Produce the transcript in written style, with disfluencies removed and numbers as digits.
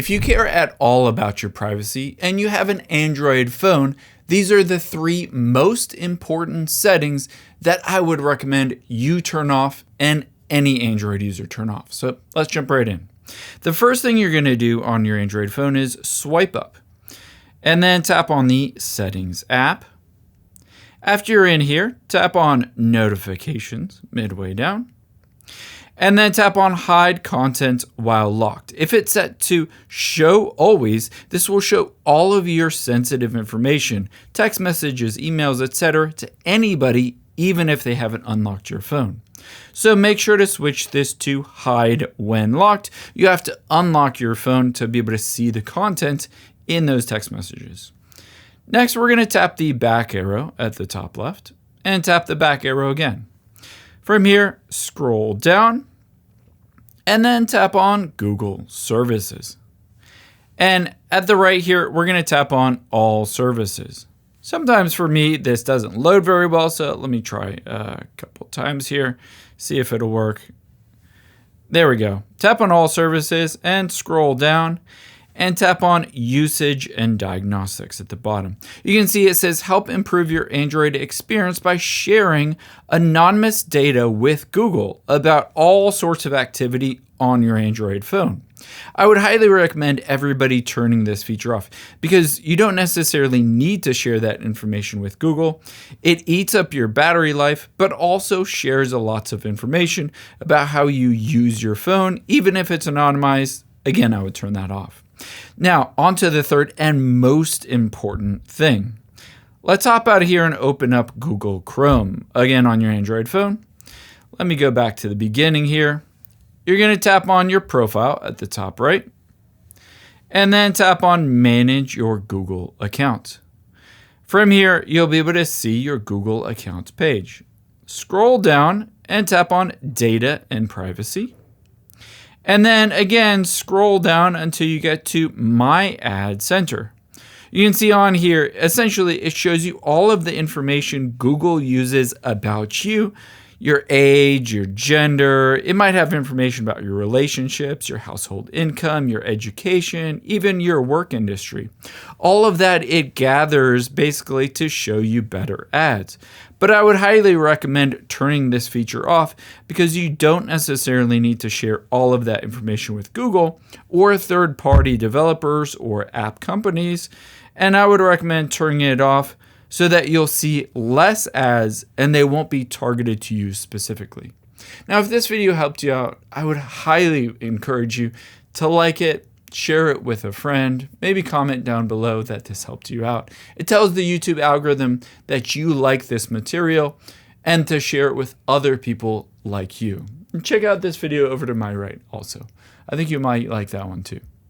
If you care at all about your privacy and you have an Android phone, these are the 3 most important settings that I would recommend you turn off and any Android user turn off. So let's jump right in. The first thing you're going to do on your Android phone is swipe up and then tap on the Settings app. After you're in here, tap on Notifications midway down. And then tap on Hide Content While Locked. If it's set to Show Always, this will show all of your sensitive information, text messages, emails, etc. to anybody, even if they haven't unlocked your phone. So make sure to switch this to Hide When Locked. You have to unlock your phone to be able to see the content in those text messages. Next, we're going to tap the back arrow at the top left and tap the back arrow again. From here, scroll down and then tap on Google Services. And at the right here, we're going to tap on All Services. Sometimes for me, this doesn't load very well, so let me try a couple times here, see if it'll work. There we go. Tap on All Services and scroll down and tap on Usage and Diagnostics at the bottom. You can see it says help improve your Android experience by sharing anonymous data with Google about all sorts of activity on your Android phone. I would highly recommend everybody turning this feature off because you don't necessarily need to share that information with Google. It eats up your battery life, but also shares lots of information about how you use your phone, even if it's anonymized. Again, I would turn that off. Now, on to the third and most important thing. Let's hop out of here and open up Google Chrome, again on your Android phone. Let me go back to the beginning here. You're going to tap on your profile at the top right, and then tap on Manage Your Google Account. From here, you'll be able to see your Google Accounts page. Scroll down and tap on Data and Privacy. And then again, scroll down until you get to My Ad Center. You can see on here, essentially, it shows you all of the information Google uses about you, your age, your gender. It might have information about your relationships, your household income, your education, even your work industry. All of that it gathers basically to show you better ads. But I would highly recommend turning this feature off because you don't necessarily need to share all of that information with Google or third-party developers or app companies. And I would recommend turning it off so that you'll see less ads and they won't be targeted to you specifically. Now, if this video helped you out, I would highly encourage you to like it, share it with a friend, maybe comment down below that this helped you out. It tells the YouTube algorithm that you like this material and to share it with other people like you. And check out this video over to my right also. I think you might like that one too.